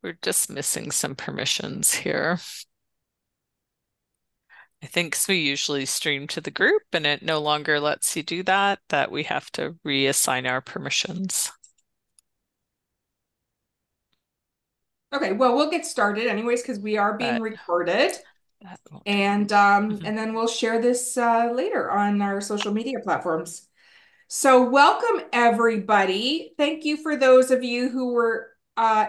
We're just missing some permissions here. I think 'cause we usually stream to the group and it no longer lets you do that, that we have to reassign our permissions. Okay, well, we'll get started anyways because we are being But recorded, that won't take and long. um, Mhm. and then we'll share this later on our social media platforms. So, welcome everybody. Thank you for those of you who were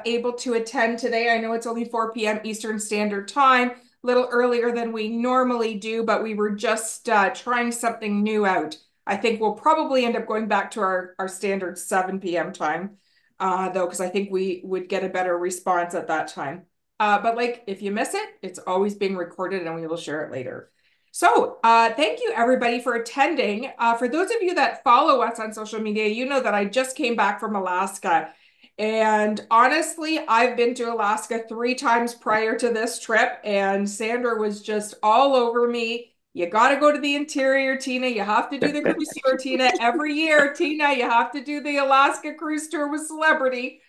able to attend today. I know it's only 4 p.m. Eastern Standard Time, a little earlier than we normally do, but we were just trying something new out. I think we'll probably end up going back to our standard 7 p.m. time, though, because I think we would get a better response at that time. But like, if you miss it, it's always being recorded and we will share it later. So, thank you everybody for attending. For those of you that follow us on social media, you know that I just came back from Alaska. And honestly, I've been to Alaska 3 times prior to this trip, and Sandra was just all over me. You got to go to the interior, Teena. You have to do the cruise tour, Teena. Every year, Teena, you have to do the Alaska cruise tour with Celebrity.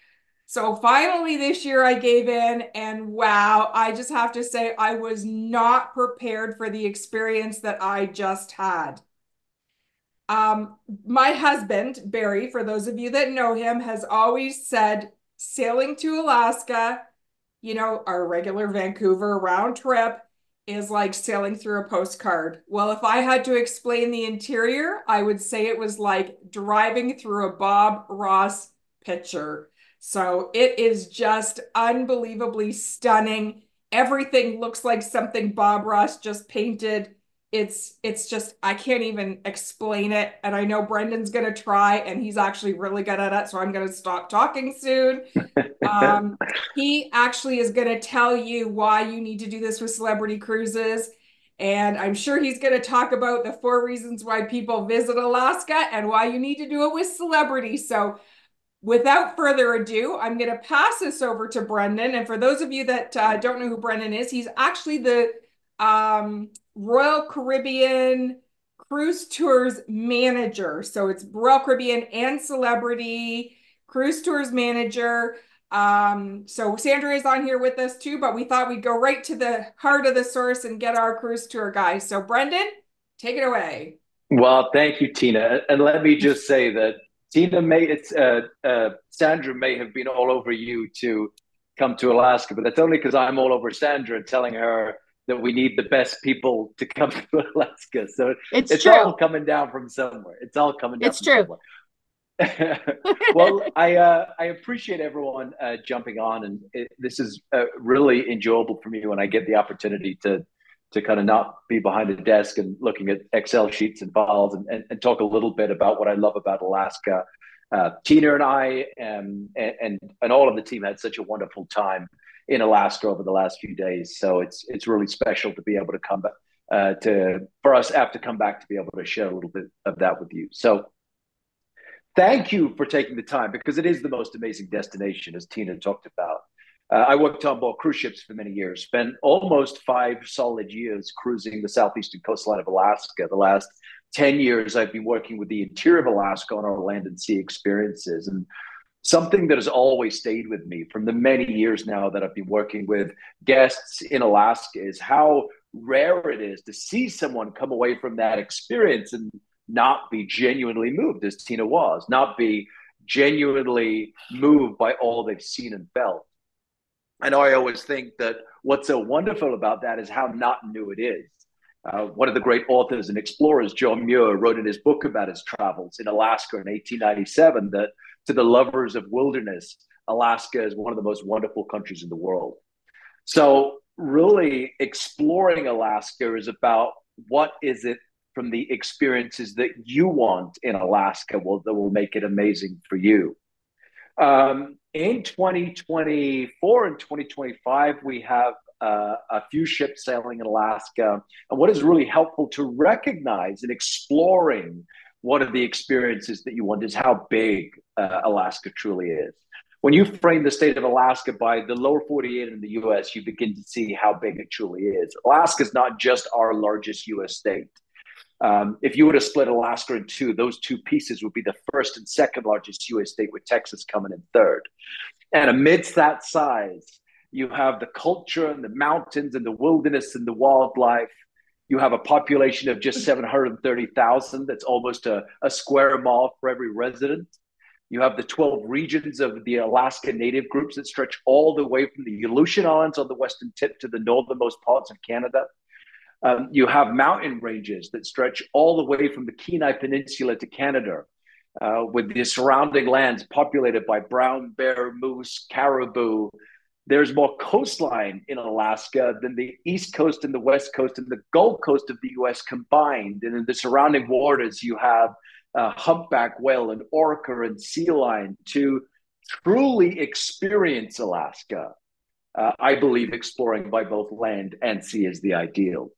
So finally this year I gave in, and wow, I just have to say I was not prepared for the experience that I just had. My husband, Barry, for those of you that know him, has always said sailing to Alaska, our regular Vancouver round trip is like sailing through a postcard. Well, if I had to explain the interior, I would say it was like driving through a Bob Ross picture. So it is just unbelievably stunning. Everything looks like something Bob Ross just painted. It's just I can't even explain it. And I know Brendan's gonna try, and he's actually really good at it. So I'm gonna stop talking soon. Um, he actually is going to tell you why you need to do this with Celebrity Cruises. And I'm sure he's going to talk about the 4 reasons why people visit Alaska and why you need to do it with Celebrity. So, without further ado, I'm going to pass this over to Brendan. And for those of you that don't know who Brendan is, he's actually the Royal Caribbean Cruise Tours manager. So, it's Royal Caribbean and Celebrity Cruise Tours manager. So Sandra is on here with us too, but we thought we'd go right to the heart of the source and get our cruise tour guys. So Brendan, take it away. Well, thank you, Teena. And let me just say that Sandra may have been all over you to come to Alaska, but that's only because I'm all over Sandra telling her that we need the best people to come to Alaska. So It's it's all true. coming down from somewhere. It's all coming down It's from true. somewhere. Well, I appreciate everyone jumping on, and this is really enjoyable for me when I get the opportunity to kind of not be behind a desk and looking at Excel sheets and files and talk a little bit about what I love about Alaska. Teena and I and all of the team had such a wonderful time in Alaska over the last few days. So it's really special to be able to come back to for us after come back to be able to share a little bit of that with you. So thank you for taking the time because it is the most amazing destination, as Teena talked about. I worked on board cruise ships for many years, spent almost 5 solid years cruising the southeastern coastline of Alaska. The last 10 years, I've been working with the interior of Alaska on our land and sea experiences. And something that has always stayed with me from the many years now that I've been working with guests in Alaska is how rare it is to see someone come away from that experience and not be genuinely moved, as Teena was, not be genuinely moved by all they've seen and felt. And I always think that what's so wonderful about that is how not new it is. One of the great authors and explorers, John Muir, wrote in his book about his travels in Alaska in 1897 that to the lovers of wilderness, Alaska is one of the most wonderful countries in the world. So, really exploring Alaska is about what is it from the experiences that you want in Alaska that will make it amazing for you. In 2024 and 2025, we have a few ships sailing in Alaska. And what is really helpful to recognize in exploring what are the experiences that you want is how big Alaska truly is. When you frame the state of Alaska by the lower 48 in the US, you begin to see how big it truly is. Alaska is not just our largest US state. If you were to split Alaska in two, those two pieces would be the first and second largest U.S. state, with Texas coming in third. And amidst that size, you have the culture and the mountains and the wilderness and the wildlife. You have a population of just 730,000. That's almost a square mile for every resident. You have the 12 regions of the Alaska Native groups that stretch all the way from the Aleutian Islands on the western tip to the northernmost parts of Canada. You have mountain ranges that stretch all the way from the Kenai Peninsula to Canada, with the surrounding lands populated by brown bear, moose, caribou. There's more coastline in Alaska than the East Coast and the West Coast and the Gulf Coast of the US combined. And in the surrounding waters, you have humpback whale and orca and sea lion. To truly experience Alaska, I believe exploring by both land and sea is the ideal.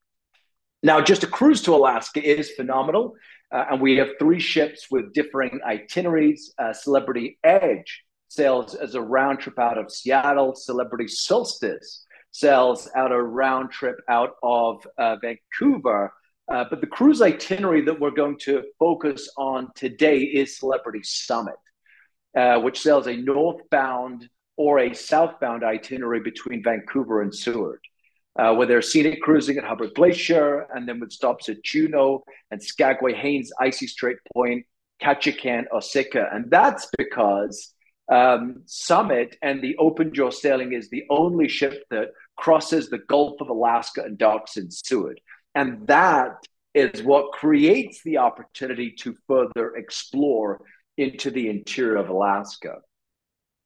Now, just a cruise to Alaska is phenomenal. And we have 3 ships with differing itineraries. Celebrity Edge sails as a round trip out of Seattle. Celebrity Solstice sails out a round trip out of Vancouver. But the cruise itinerary that we're going to focus on today is Celebrity Summit, which sails a northbound or a southbound itinerary between Vancouver and Seward, where they're scenic cruising at Hubbard Glacier, and then with stops at Juneau and Skagway, Haines, Icy Strait Point, Ketchikan, Osaka. And that's because Summit and the open jaw sailing is the only ship that crosses the Gulf of Alaska and docks in Seward. And that is what creates the opportunity to further explore into the interior of Alaska.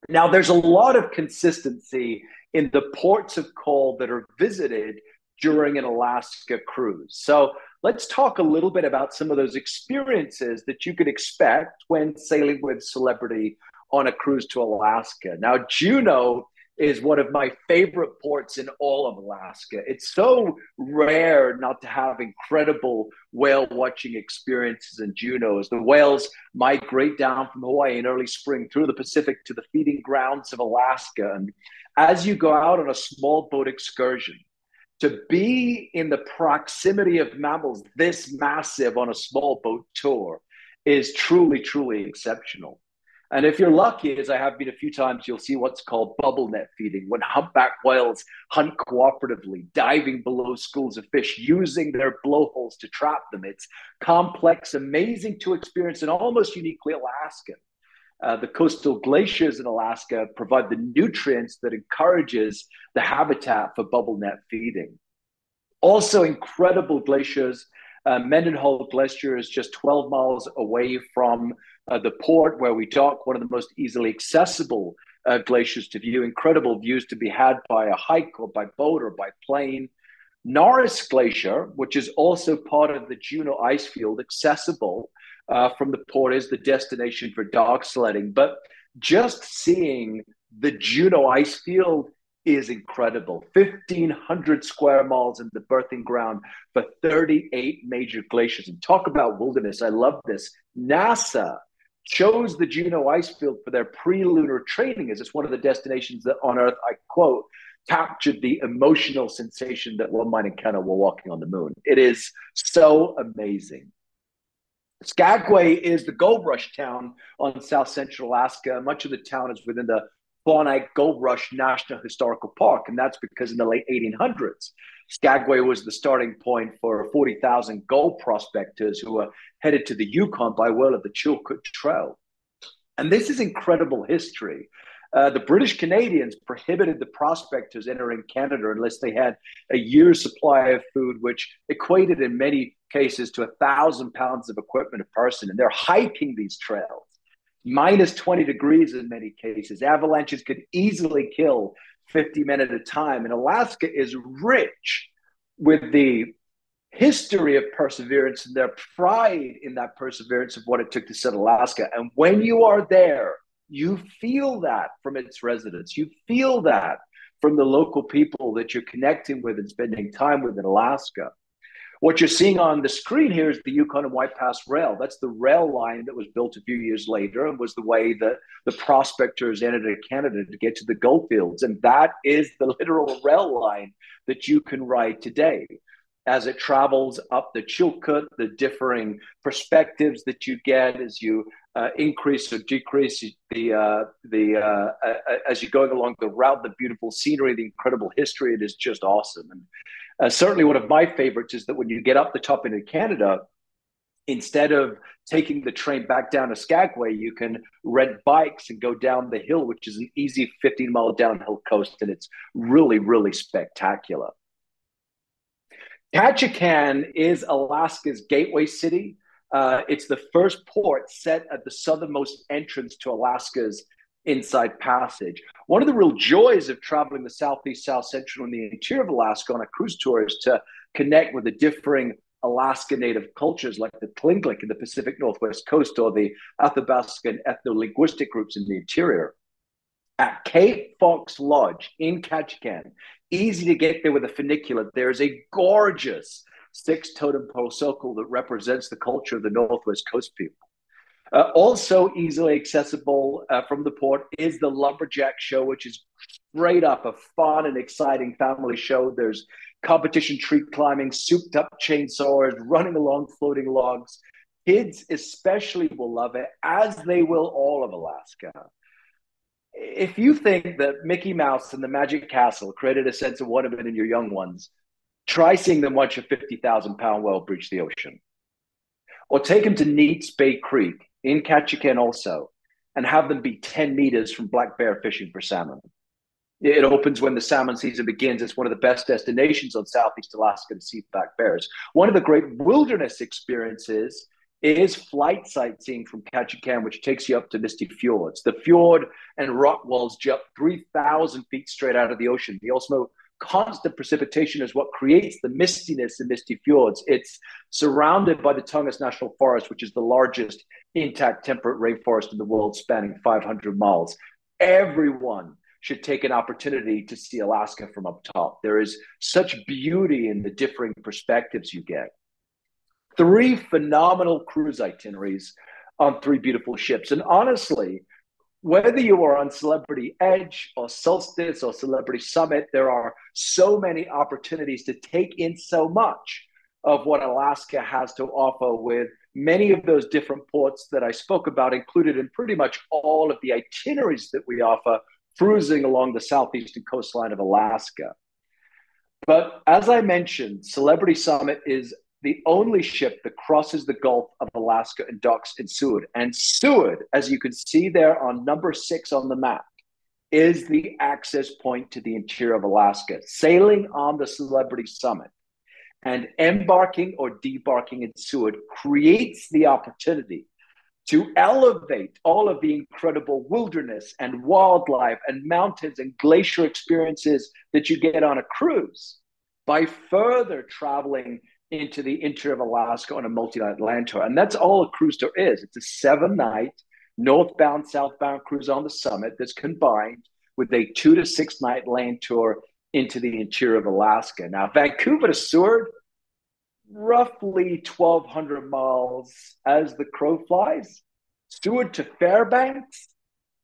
Now, there's a lot of consistency in the ports of call that are visited during an Alaska cruise. So let's talk a little bit about some of those experiences that you could expect when sailing with Celebrity on a cruise to Alaska. Now, Juneau is one of my favorite ports in all of Alaska. It's so rare not to have incredible whale watching experiences in Juneau, as the whales migrate down from Hawaii in early spring through the Pacific to the feeding grounds of Alaska. And as you go out on a small boat excursion, to be in the proximity of mammals this massive on a small boat tour is truly, truly exceptional. And if you're lucky, as I have been a few times, you'll see what's called bubble net feeding, when humpback whales hunt cooperatively, diving below schools of fish, using their blowholes to trap them. It's complex, amazing to experience, and almost uniquely Alaskan. The coastal glaciers in Alaska provide the nutrients that encourages the habitat for bubble net feeding. Also, incredible glaciers. Mendenhall Glacier is just 12 miles away from the port where we dock, one of the most easily accessible glaciers to view. Incredible views to be had by a hike or by boat or by plane. Norris Glacier, which is also part of the Juneau ice field, accessible from the port, is the destination for dog sledding. But just seeing the Juneau ice field is incredible. 1,500 square miles in the birthing ground for 38 major glaciers. And talk about wilderness. I love this. NASA chose the Juneau ice field for their pre-lunar training, as it's one of the destinations that on Earth, I quote, captured the emotional sensation that one might encounter while walking on the moon. It is so amazing. Skagway is the gold rush town on South Central Alaska. Much of the town is within the Klondike Gold Rush National Historical Park, and that's because in the late 1800s, Skagway was the starting point for 40,000 gold prospectors who were headed to the Yukon by way of the Chilkoot Trail. And this is incredible history. The British Canadians prohibited the prospectors entering Canada unless they had a year's supply of food, which equated in many cases to 1,000 pounds of equipment a person. And they're hiking these trails. Minus 20 degrees in many cases. Avalanches could easily kill 50 men at a time. And Alaska is rich with the history of perseverance and their pride in that perseverance of what it took to set Alaska. And when you are there, you feel that from its residents. You feel that from the local people that you're connecting with and spending time with in Alaska. What you're seeing on the screen here is the Yukon and White Pass Rail. That's the rail line that was built a few years later and was the way that the prospectors entered Canada to get to the gold fields. And that is the literal rail line that you can ride today. as it travels up the Chilcut, the differing perspectives that you get as you increase or decrease as you're going along the route, the beautiful scenery, the incredible history. It is just awesome. And certainly one of my favorites is that when you get up the top into Canada, instead of taking the train back down to Skagway, you can rent bikes and go down the hill, which is an easy 15-mile downhill coast, and it's really, really spectacular. Ketchikan is Alaska's gateway city. It's the first port set at the southernmost entrance to Alaska's Inside Passage. One of the real joys of traveling the southeast, south central, and the interior of Alaska on a cruise tour is to connect with the differing Alaska Native cultures like the Tlingit in the Pacific Northwest coast or the Athabascan ethno-linguistic groups in the interior. At Cape Fox Lodge in Ketchikan, easy to get there with a funicular, there's a gorgeous six totem pole circle that represents the culture of the Northwest Coast people. Also easily accessible from the port is the Lumberjack Show, which is straight up a fun and exciting family show. There's competition tree climbing, souped up chainsaws, running along floating logs. Kids especially will love it, as they will all of Alaska. If you think that Mickey Mouse and the Magic Castle created a sense of wonderment in your young ones, try seeing them watch a 50,000-pound whale breach the ocean. Or take them to Neats Bay Creek in Ketchikan also, and have them be 10 meters from black bear fishing for salmon. It opens when the salmon season begins. It's one of the best destinations on Southeast Alaska to see black bears. One of the great wilderness experiences is flight sightseeing from Ketchikan, which takes you up to Misty Fjords. The fjord and rock walls jump 3,000 feet straight out of the ocean. The also constant precipitation is what creates the mistiness in Misty Fjords. It's surrounded by the Tongass National Forest, which is the largest intact temperate rainforest in the world, spanning 500 miles. Everyone should take an opportunity to see Alaska from up top. There is such beauty in the differing perspectives you get. 3 phenomenal cruise itineraries on 3 beautiful ships. And honestly, whether you are on Celebrity Edge or Solstice or Celebrity Summit, there are so many opportunities to take in so much of what Alaska has to offer, with many of those different ports that I spoke about included in pretty much all of the itineraries that we offer, cruising along the southeastern coastline of Alaska. But as I mentioned, Celebrity Summit is the only ship that crosses the Gulf of Alaska and docks in Seward. And Seward, as you can see there on number 6 on the map, is the access point to the interior of Alaska. Sailing on the Celebrity Summit and embarking or debarking in Seward creates the opportunity to elevate all of the incredible wilderness and wildlife and mountains and glacier experiences that you get on a cruise by further traveling into the interior of Alaska on a multi-night land tour. And that's all a cruise tour is. It's a 7-night northbound, southbound cruise on the summit that's combined with a 2 to 6 night land tour into the interior of Alaska. Now, Vancouver to Seward, roughly 1,200 miles as the crow flies. Seward to Fairbanks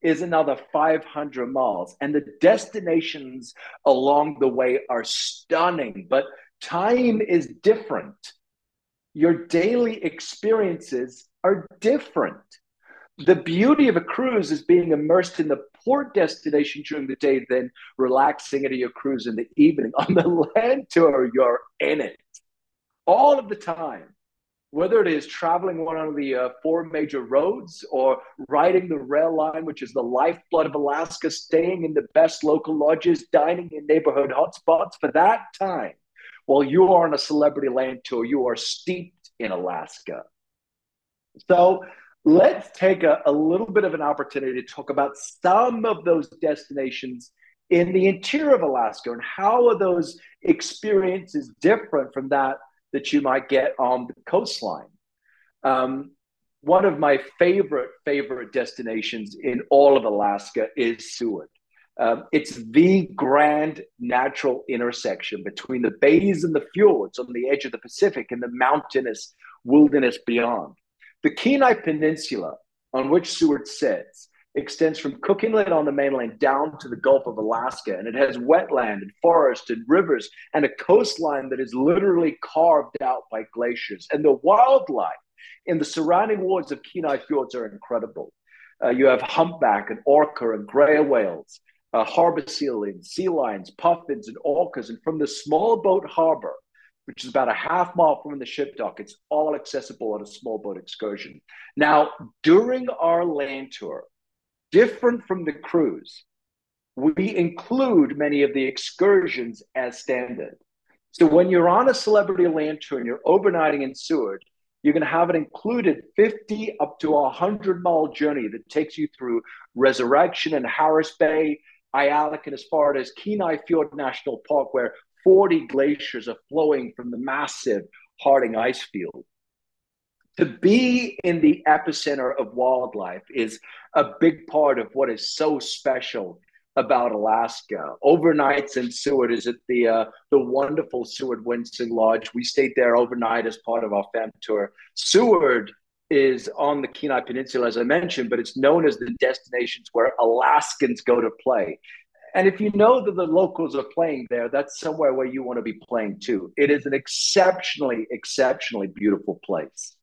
is another 500 miles. And the destinations along the way are stunning, but time is different. Your daily experiences are different. The beauty of a cruise is being immersed in the port destination during the day, then relaxing into your cruise in the evening. On the land tour, you're in it all of the time. Whether it is traveling one of the 4 major roads or riding the rail line, which is the lifeblood of Alaska, staying in the best local lodges, dining in neighborhood hotspots, for that time, while you are on a celebrity land tour, you are steeped in Alaska. So let's take a little bit of an opportunity to talk about some of those destinations in the interior of Alaska, and how are those experiences different from that you might get on the coastline. One of my favorite destinations in all of Alaska is Seward. It's the grand natural intersection between the bays and the fjords on the edge of the Pacific and the mountainous wilderness beyond. The Kenai Peninsula, on which Seward sits, extends from Cook Inlet on the mainland down to the Gulf of Alaska. And it has wetland and forest and rivers and a coastline that is literally carved out by glaciers. And the wildlife in the surrounding waters of Kenai Fjords are incredible. You have humpback and orca and gray whales, harbor seals, sea lions, puffins, and orcas. And from the small boat harbor, which is about a half mile from the ship dock, it's all accessible on a small boat excursion. Now, during our land tour, different from the cruise, we include many of the excursions as standard. So when you're on a celebrity land tour and you're overnighting in Seward, you're going to have an included 50 up to a 100-mile journey that takes you through Resurrection and Harris Bay, Alaskan, as far as Kenai Fjord National Park, where 40 glaciers are flowing from the massive Harding ice field. To be in the epicenter of wildlife is a big part of what is so special about Alaska. Overnights in Seward is at the wonderful Seward Winston Lodge. We stayed there overnight as part of our fam tour. Seward is on the Kenai Peninsula, as I mentioned, but it's known as the destinations where Alaskans go to play. And if you know that the locals are playing there, that's somewhere where you want to be playing too. It is an exceptionally, exceptionally beautiful place.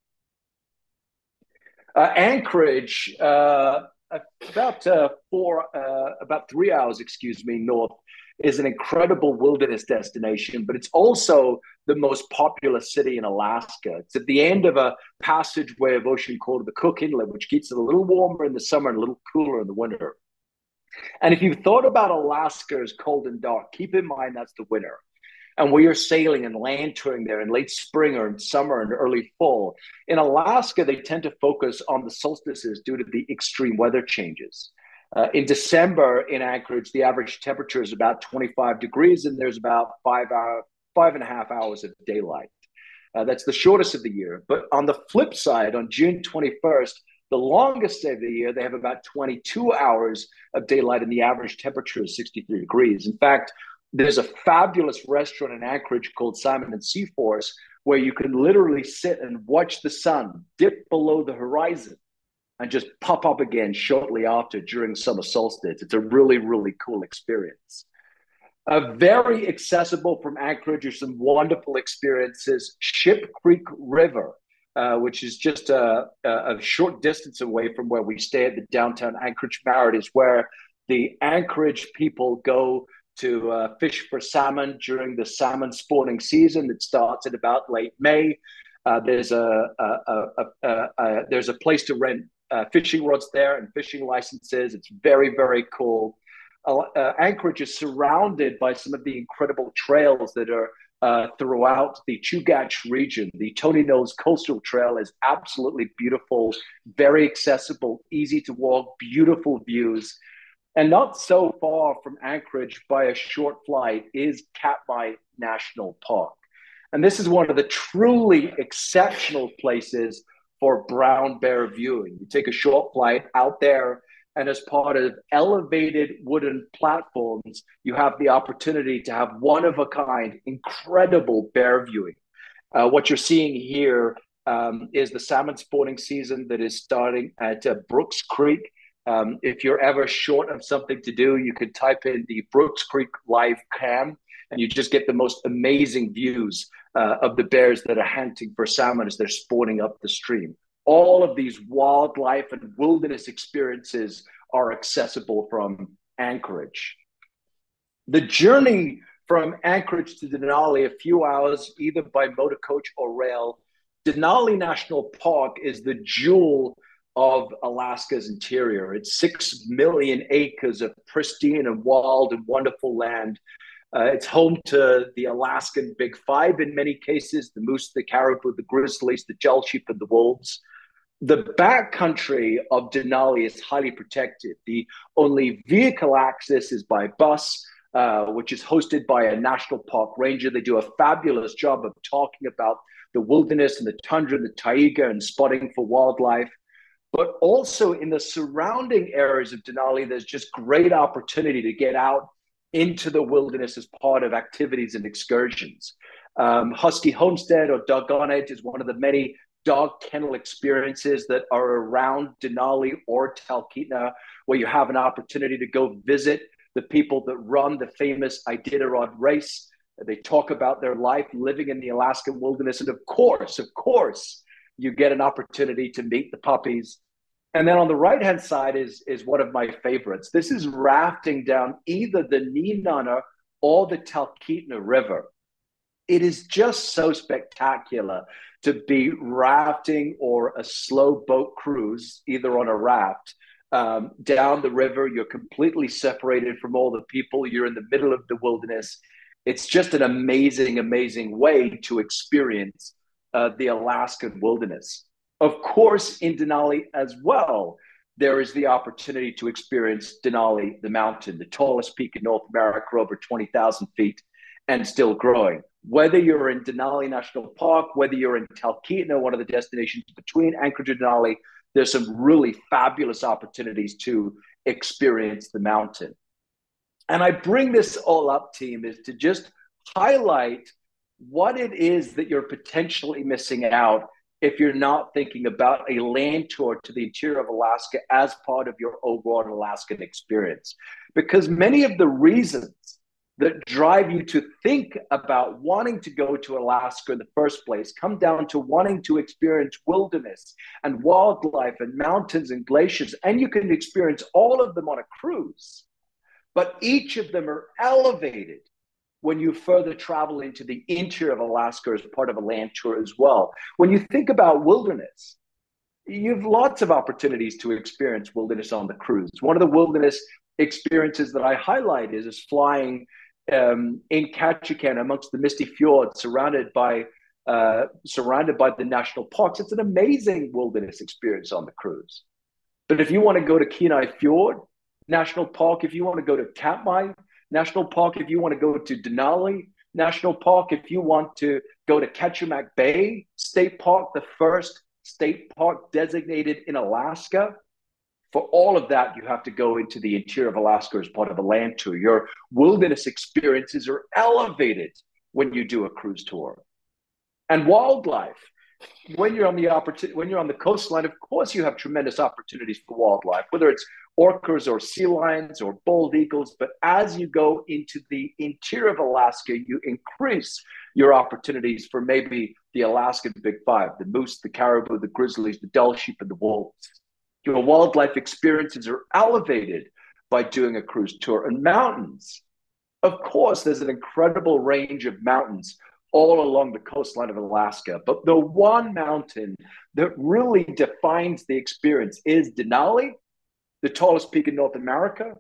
Anchorage, about 3 hours, north, is an incredible wilderness destination, but it's also the most popular city in Alaska. It's at the end of a passageway of ocean called the Cook Inlet, which keeps it a little warmer in the summer and a little cooler in the winter. And if you've thought about Alaska as cold and dark, keep in mind that's the winter. And we are sailing and land touring there in late spring or in summer and early fall. In Alaska, they tend to focus on the solstices due to the extreme weather changes. In December in Anchorage, the average temperature is about 25 degrees, and there's about 5.5 hours of daylight. That's the shortest of the year. But on the flip side, on June 21st, the longest day of the year, they have about 22 hours of daylight, and the average temperature is 63 degrees. In fact, there's a fabulous restaurant in Anchorage called Salmon and Seaforth where you can literally sit and watch the sun dip below the horizon and just pop up again shortly after during summer solstice. It's a really, really cool experience. Very accessible from Anchorage are some wonderful experiences. Ship Creek River, which is just a short distance away from where we stay at the downtown Anchorage Marriott, is where the Anchorage people go to fish for salmon during the salmon spawning season that starts at about late May. There's a place to rent fishing rods there and fishing licenses. It's very, very cool. Anchorage is surrounded by some of the incredible trails that are throughout the Chugach region. The Tony Knowles Coastal Trail is absolutely beautiful, very accessible, easy to walk, beautiful views. And not so far from Anchorage by a short flight is Katmai National Park. And this is one of the truly exceptional places for brown bear viewing. You take a short flight out there, and as part of elevated wooden platforms, you have the opportunity to have one-of-a-kind, incredible bear viewing. What you're seeing here is the salmon spawning season that is starting at Brooks Creek. If you're ever short of something to do, you could type in the Brooks Creek live cam, and you just get the most amazing views of the bears that are hunting for salmon as they're spawning up the stream. All of these wildlife and wilderness experiences are accessible from Anchorage. The journey from Anchorage to Denali, a few hours, either by motor coach or rail. Denali National Park is the jewel of Alaska's interior. It's 6 million acres of pristine and wild and wonderful land. It's home to the Alaskan Big Five in many cases, the moose, the caribou, the grizzlies, the jell sheep, and the wolves. The backcountry of Denali is highly protected. The only vehicle access is by bus, which is hosted by a national park ranger. They do a fabulous job of talking about the wilderness and the tundra and the taiga and spotting for wildlife. But also in the surrounding areas of Denali, there's just great opportunity to get out into the wilderness as part of activities and excursions. Husky Homestead or Doggone It is one of the many dog kennel experiences that are around Denali or Talkeetna, where you have an opportunity to go visit the people that run the famous Iditarod race. They talk about their life living in the Alaskan wilderness. And of course, you get an opportunity to meet the puppies. And then on the right-hand side is one of my favorites. This is rafting down either the Nenana or the Talkeetna River. It is just so spectacular to be rafting or a slow boat cruise, either on a raft, down the river. You're completely separated from all the people. You're in the middle of the wilderness. It's just an amazing way to experience the Alaskan wilderness. Of course, in Denali as well, there is the opportunity to experience Denali, the mountain, the tallest peak in North America, over 20,000 feet, and still growing. Whether you're in Denali National Park, whether you're in Talkeetna, one of the destinations between Anchorage and Denali, there's some really fabulous opportunities to experience the mountain. And I bring this all up, team, is to just highlight what it is that you're potentially missing out if you're not thinking about a land tour to the interior of Alaska as part of your overall Alaskan experience. Because many of the reasons that drive you to think about wanting to go to Alaska in the first place come down to wanting to experience wilderness and wildlife and mountains and glaciers. And you can experience all of them on a cruise, but each of them are elevated when you further travel into the interior of Alaska as part of a land tour as well. When you think about wilderness, you have lots of opportunities to experience wilderness on the cruise. One of the wilderness experiences that I highlight is flying in Ketchikan amongst the misty fjords, surrounded by the national parks. It's an amazing wilderness experience on the cruise. But if you want to go to Kenai Fjord National Park, if you want to go to Katmai National Park, if you want to go to Denali National Park, if you want to go to Ketchimak Bay State Park, the first state park designated in Alaska, for all of that, you have to go into the interior of Alaska as part of a land tour. Your wilderness experiences are elevated when you do a cruise tour. And wildlife, when you're on the coastline, of course, you have tremendous opportunities for wildlife, whether it's orcas or sea lions or bald eagles. But as you go into the interior of Alaska, you increase your opportunities for maybe the Alaskan Big Five: the moose, the caribou, the grizzlies, the Dall sheep, and the wolves. Your wildlife experiences are elevated by doing a cruise tour. And mountains, of course, there's an incredible range of mountains all along the coastline of Alaska. But the one mountain that really defines the experience is Denali, the tallest peak in North America.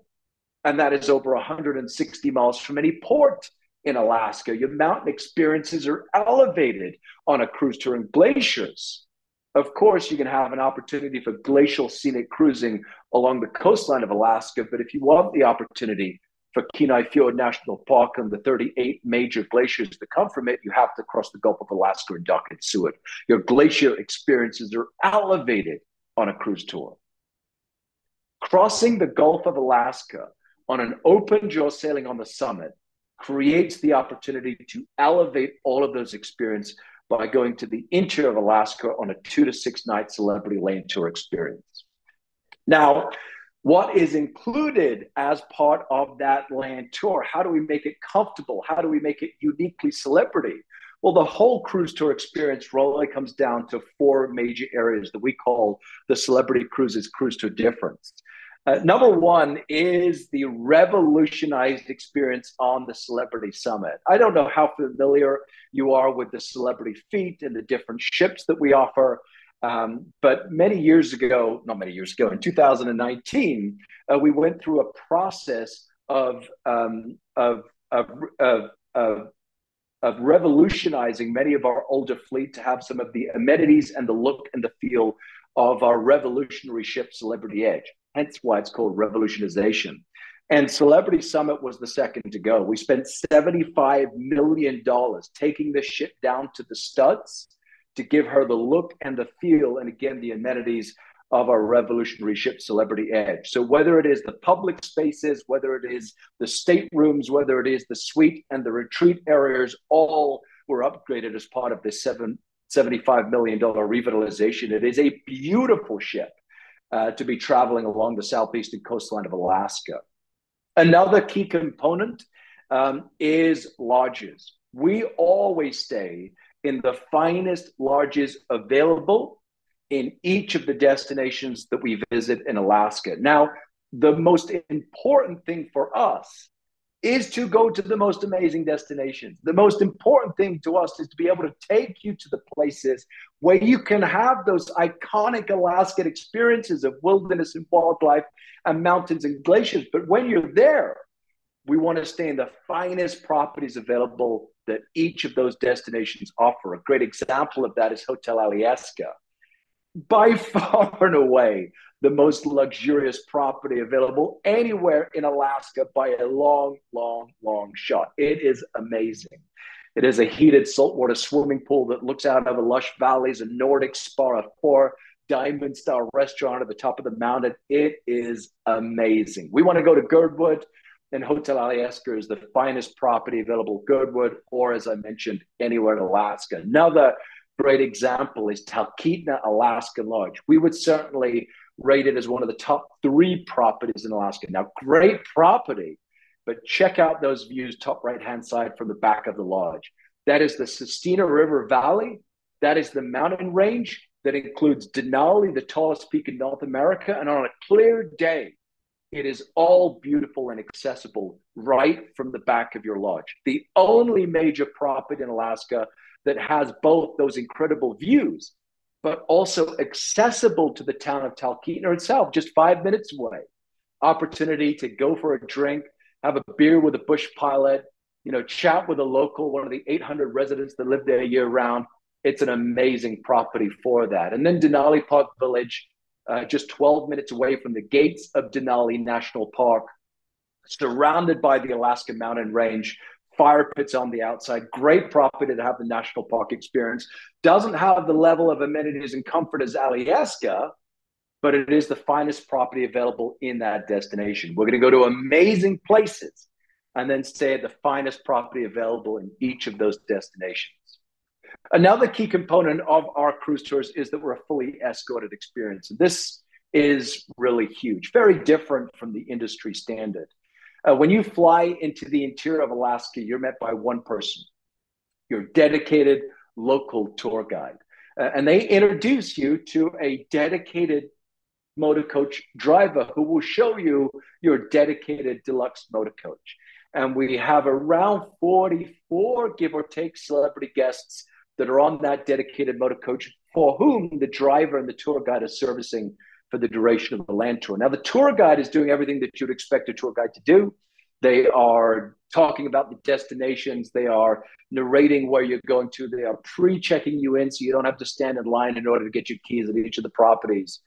And that is over 160 miles from any port in Alaska. Your mountain experiences are elevated on a cruise tour. And glaciers, of course, you can have an opportunity for glacial scenic cruising along the coastline of Alaska. But if you want the opportunity for Kenai Fjord National Park and the 38 major glaciers that come from it, you have to cross the Gulf of Alaska and dock at Seward. Your glacier experiences are elevated on a cruise tour. Crossing the Gulf of Alaska on an open jaw sailing on the summit creates the opportunity to elevate all of those experiences by going to the interior of Alaska on a 2 to 6 night celebrity land tour experience. Now, what is included as part of that land tour? How do we make it comfortable? How do we make it uniquely celebrity? Well, the whole cruise tour experience really comes down to 4 major areas that we call the Celebrity Cruises Cruise Tour difference. Number one is the revolutionized experience on the Celebrity Summit. I don't know how familiar you are with the Celebrity Feat and the different ships that we offer, but in 2019, we went through a process of revolutionizing many of our older fleet to have some of the amenities and the look and the feel of our revolutionary ship, Celebrity Edge. Hence why it's called revolutionization. And Celebrity Summit was the second to go. We spent $75 million taking the ship down to the studs to give her the look and the feel, and again, the amenities of our revolutionary ship, Celebrity Edge. So whether it is the public spaces, whether it is the staterooms, whether it is the suite and the retreat areas, all were upgraded as part of this $75 million revitalization. It is a beautiful ship. to be traveling along the southeastern coastline of Alaska. Another key component is lodges. We always stay in the finest lodges available in each of the destinations that we visit in Alaska. Now, the most important thing for us is to go to the most amazing destinations. The most important thing to us is to be able to take you to the places where you can have those iconic Alaskan experiences of wilderness and wildlife and mountains and glaciers. But when you're there, we want to stay in the finest properties available that each of those destinations offer. A great example of that is Hotel Alyeska, by far and away the most luxurious property available anywhere in Alaska by a long, long, long shot. It is amazing. It is a heated saltwater swimming pool that looks out over lush valleys, a Nordic spa, a 4-diamond-star restaurant at the top of the mountain. It is amazing. We want to go to Girdwood, and Hotel Alyeska is the finest property available, Girdwood, or as I mentioned, anywhere in Alaska. Another great example is Talkeetna Alaskan Lodge. We would certainly rate it as one of the top 3 properties in Alaska. Now, great property, but check out those views, top right-hand side from the back of the lodge. That is the Sistina River Valley. That is the mountain range that includes Denali, the tallest peak in North America. And on a clear day, it is all beautiful and accessible right from the back of your lodge. The only major property in Alaska that has both those incredible views, but also accessible to the town of Talkeetna itself, just 5 minutes away. Opportunity to go for a drink, have a beer with a bush pilot, chat with a local, one of the 800 residents that live there year round. It's an amazing property for that. And then Denali Park Village, just 12 minutes away from the gates of Denali National Park, surrounded by the Alaska Mountain Range, fire pits on the outside, great property to have the national park experience. Doesn't have the level of amenities and comfort as Alyeska, but it is the finest property available in that destination. We're going to go to amazing places and then stay at the finest property available in each of those destinations. Another key component of our cruise tours is that we're a fully escorted experience. This is really huge, very different from the industry standard. When you fly into the interior of Alaska, you're met by one person, your dedicated local tour guide. And they introduce you to a dedicated motor coach driver who will show you your dedicated deluxe motor coach. And we have around 44, give or take, celebrity guests that are on that dedicated motor coach for whom the driver and the tour guide are servicing for the duration of the land tour. Now, the tour guide is doing everything that you'd expect a tour guide to do. They are talking about the destinations. They are narrating where you're going to. They are pre-checking you in so you don't have to stand in line in order to get your keys at each of the properties.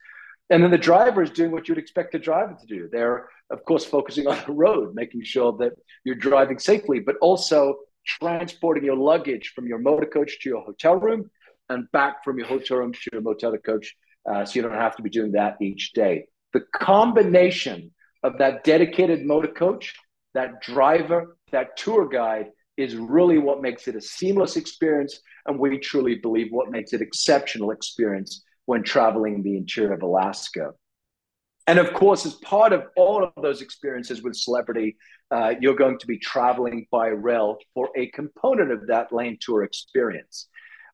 And then the driver is doing what you'd expect a driver to do. They're, of course, focusing on the road, making sure that you're driving safely, but also transporting your luggage from your motor coach to your hotel room and back from your hotel room to your motor coach, so you don't have to be doing that each day. The combination of that dedicated motor coach, that driver, that tour guide is really what makes it a seamless experience, and we truly believe what makes it exceptional experience when traveling the interior of Alaska. And of course, as part of all of those experiences with Celebrity, you're going to be traveling by rail for a component of that land tour experience.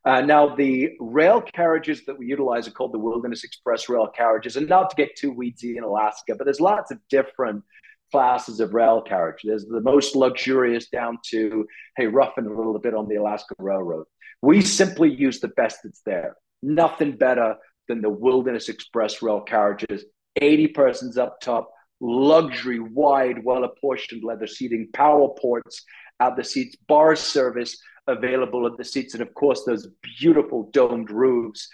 Now, the rail carriages that we utilize are called the Wilderness Express rail carriages. And not to get too weedsy in Alaska, but there's lots of different classes of rail carriage. There's the most luxurious down to, hey, roughing a little bit on the Alaska Railroad. We simply use the best that's there. Nothing better than the Wilderness Express rail carriages. 80 persons up top, luxury, wide, well-apportioned leather seating, power ports at the seats, bar service available at the seats, and of course, those beautiful domed roofs,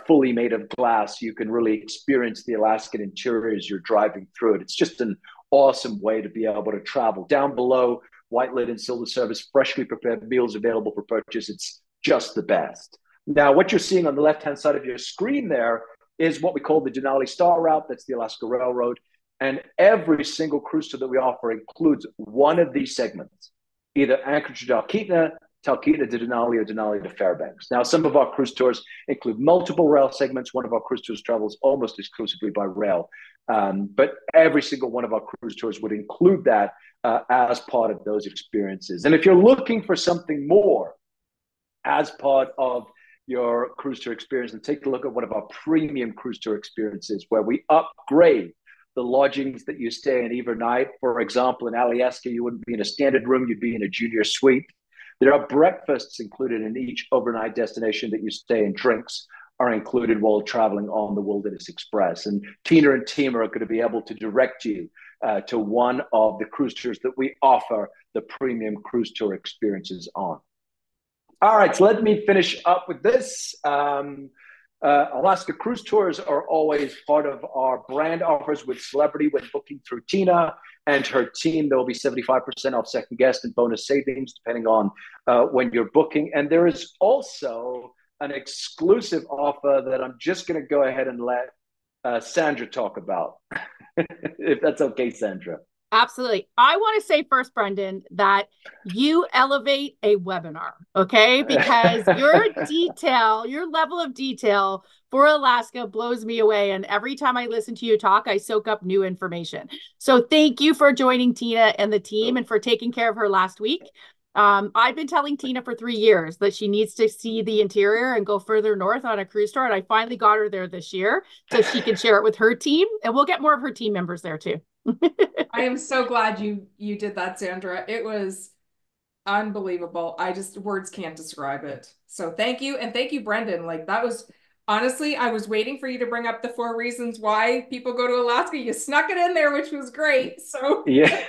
fully made of glass. You can really experience the Alaskan interior as you're driving through it. It's just an awesome way to be able to travel. Down below, white lid and silver service, freshly prepared meals available for purchase. It's just the best. Now, what you're seeing on the left-hand side of your screen there is what we call the Denali Star Route. That's the Alaska Railroad. And every single cruise tour that we offer includes one of these segments, either Anchorage to Talkeetna, Talkeetna to Denali or Denali to Fairbanks. Now, some of our cruise tours include multiple rail segments. One of our cruise tours travels almost exclusively by rail. But every single one of our cruise tours would include that as part of those experiences. And if you're looking for something more as part of your cruise tour experience, and take a look at one of our premium cruise tour experiences where we upgrade the lodgings that you stay in every night. For example, in Alaskan, you wouldn't be in a standard room, you'd be in a junior suite. There are breakfasts included in each overnight destination that you stay in. Drinks are included while traveling on the Wilderness Express. And Teena and team are going to be able to direct you to one of the cruise tours that we offer the premium cruise tour experiences on. All right, so let me finish up with this. Alaska Cruise Tours are always part of our brand offers with Celebrity when booking through Teena and her team. There will be 75% off second guest and bonus savings depending on when you're booking. And there is also an exclusive offer that I'm just going to go ahead and let Sandra talk about, if that's okay, Sandra. Absolutely. I want to say first, Brendan, that you elevate a webinar, okay? Because your level of detail for Alaska blows me away. And every time I listen to you talk, I soak up new information. So thank you for joining Teena and the team and for taking care of her last week. I've been telling Teena for 3 years that she needs to see the interior and go further north on a cruise tour. And I finally got her there this year so she can share it with her team. And we'll get more of her team members there too. I am so glad you did that, Sandra. It was unbelievable. Words can't describe it. So thank you. And thank you, Brendan. Like that was honestly, I was waiting for you to bring up the 4 reasons why people go to Alaska. You snuck it in there, which was great. So yeah.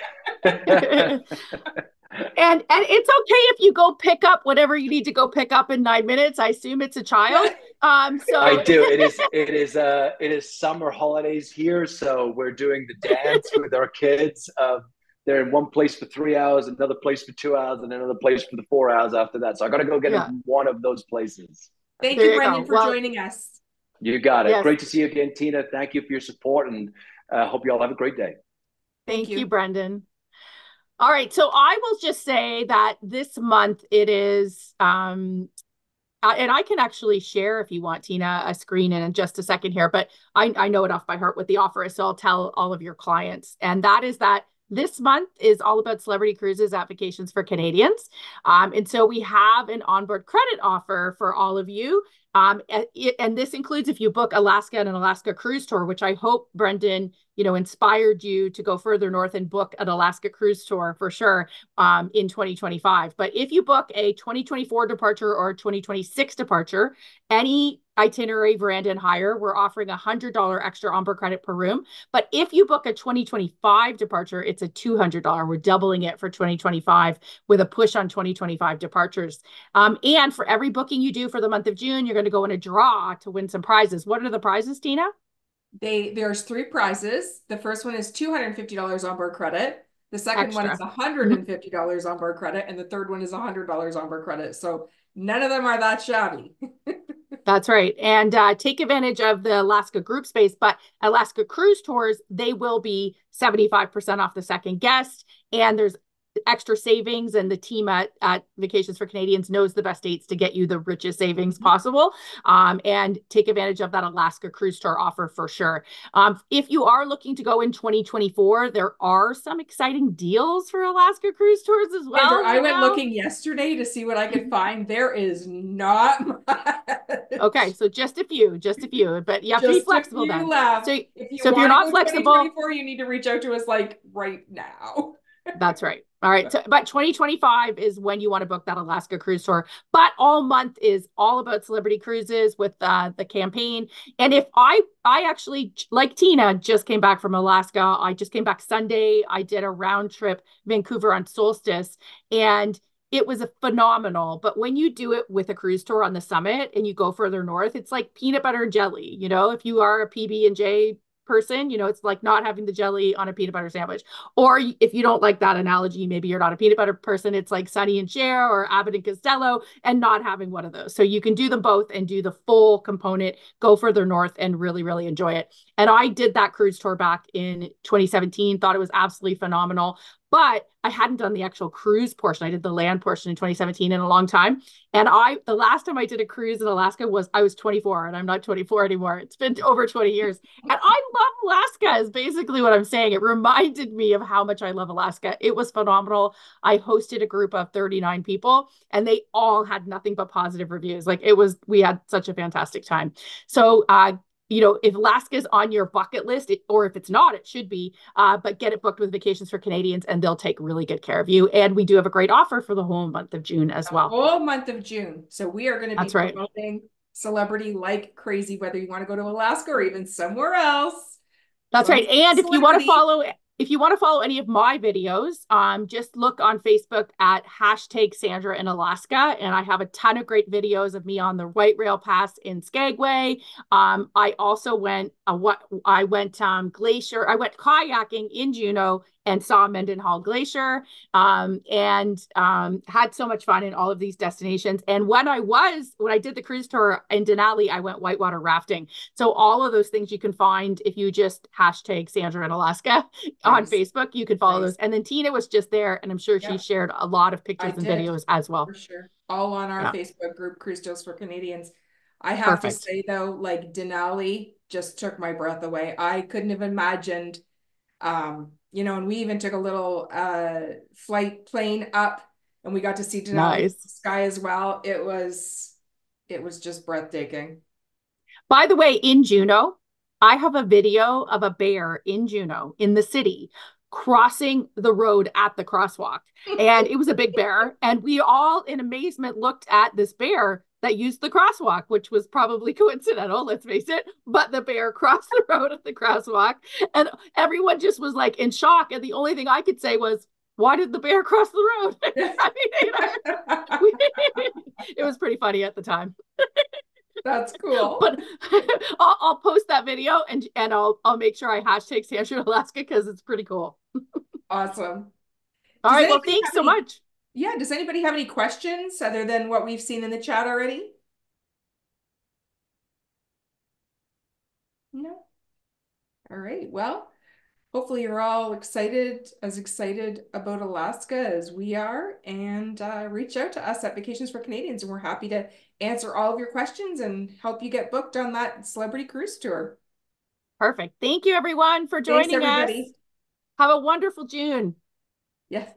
And it's okay if you go pick up whatever you need to go pick up in 9 minutes. I assume it's a child. So I do. It is summer holidays here, so we're doing the dance with our kids. They're in one place for 3 hours, another place for 2 hours, and another place for the 4 hours after that. So I got to go get in one of those places. Thank you, Brendan, for joining us. You got it. Yes. Great to see you again, Teena. Thank you for your support, and hope you all have a great day. Thank you, Brendan. All right, so I will just say that this month it is, and I can actually share if you want, Teena, a screen in just a second here, but I know it off by heart what the offer is, so I'll tell all of your clients. And that is that this month is all about Celebrity Cruises at Vacations for Canadians. And so we have an onboard credit offer for all of you. And this includes if you book Alaska and an Alaska cruise tour, which I hope, Brendan, inspired you to go further north and book an Alaska cruise tour for sure in 2025. But if you book a 2024 departure or a 2026 departure, any itinerary, veranda, and higher, we're offering $100 extra onboard credit per room. But if you book a 2025 departure, it's a $200. We're doubling it for 2025 with a push on 2025 departures. And for every booking you do for the month of June, you're going to go in a draw to win some prizes. What are the prizes, Teena? There's 3 prizes. The first one is $250 onboard credit. The second one is $150 onboard credit, and the third one is $100 onboard credit. So none of them are that shabby. That's right. And take advantage of the Alaska group space, but Alaska Cruise Tours, they will be 75% off the second guest. And there's extra savings, and the team at Vacations for Canadians knows the best dates to get you the richest savings possible, and take advantage of that Alaska cruise tour offer for sure. If you are looking to go in 2024, there are some exciting deals for Alaska cruise tours as well. Sandra, I went looking yesterday to see what I could find. There is not much. Okay, so just a few, but you have to be flexible then. Left. So if you're not flexible, 2024, you need to reach out to us like right now. That's right. All right. So, but 2025 is when you want to book that Alaska cruise tour. But all month is all about Celebrity Cruises with the campaign. And if I actually, like Teena, just came back from Alaska. I just came back Sunday. I did a round trip Vancouver on solstice, and it was a phenomenal. But when you do it with a cruise tour on the summit and you go further north, it's like peanut butter and jelly. If you are a PB&J person, it's like not having the jelly on a peanut butter sandwich. Or if you don't like that analogy, maybe you're not a peanut butter person, it's like Sonny and Cher or Abbott and Costello, and not having one of those. So you can do them both and do the full component, go further north and really, really enjoy it. And I did that cruise tour back in 2017, thought it was absolutely phenomenal. but I hadn't done the actual cruise portion. I did the land portion in 2017 in a long time. And the last time I did a cruise in Alaska I was 24, and I'm not 24 anymore. It's been over 20 years. And I love Alaska is basically what I'm saying. It reminded me of how much I love Alaska. It was phenomenal. I hosted a group of 39 people, and they all had nothing but positive reviews. Like we had such a fantastic time. So, if Alaska is on your bucket list, or if it's not, it should be, but get it booked with Vacations for Canadians, and they'll take really good care of you. And we do have a great offer for the whole month of June as The well. whole month of June. So we are going to be That's right. promoting Celebrity like crazy, whether you want to go to Alaska or even somewhere else. That's right. And Celebrity. if you want to follow any of my videos, just look on Facebook at hashtag Sandra in Alaska. And I have a ton of great videos of me on the White Rail Pass in Skagway. I also went glacier. I went kayaking in Juneau and saw Mendenhall Glacier, and had so much fun in all of these destinations. And when I did the cruise tour in Denali, I went whitewater rafting. So all of those things you can find if you just hashtag Sandra in Alaska on Nice. Facebook. You can follow Nice. those. And then Teena was just there, and I'm sure she shared a lot of I pictures and did, videos as well. for sure. All on our Yeah. Facebook group, Cruisetours for Canadians. I have to Perfect. say though, like Denali just took my breath away. I couldn't have imagined, and we even took a little flight plane up, and we got to see Denali Nice. sky as well. It was just breathtaking. By the way, in Juneau, I have a video of a bear in Juneau in the city crossing the road at the crosswalk. And it was a big bear. And we all, in amazement, looked at this bear that used the crosswalk, which was probably coincidental, let's face it. But the bear crossed the road at the crosswalk. And everyone just was like in shock. And the only thing I could say was, why did the bear cross the road? I mean, it was pretty funny at the time. That's cool. But I'll post that video, and I'll make sure I hashtag Sandra Alaska because it's pretty cool. Awesome. All right. Well, thanks so much. Yeah. Does anybody have any questions other than what we've seen in the chat already? No. All right. Well, hopefully you're all as excited about Alaska as we are, and reach out to us at Vacations for Canadians, and we're happy to answer all of your questions and help you get booked on that celebrity cruise tour. Perfect. Thank you, everyone, for Thanks, joining us. everybody. Have a wonderful June. Yes.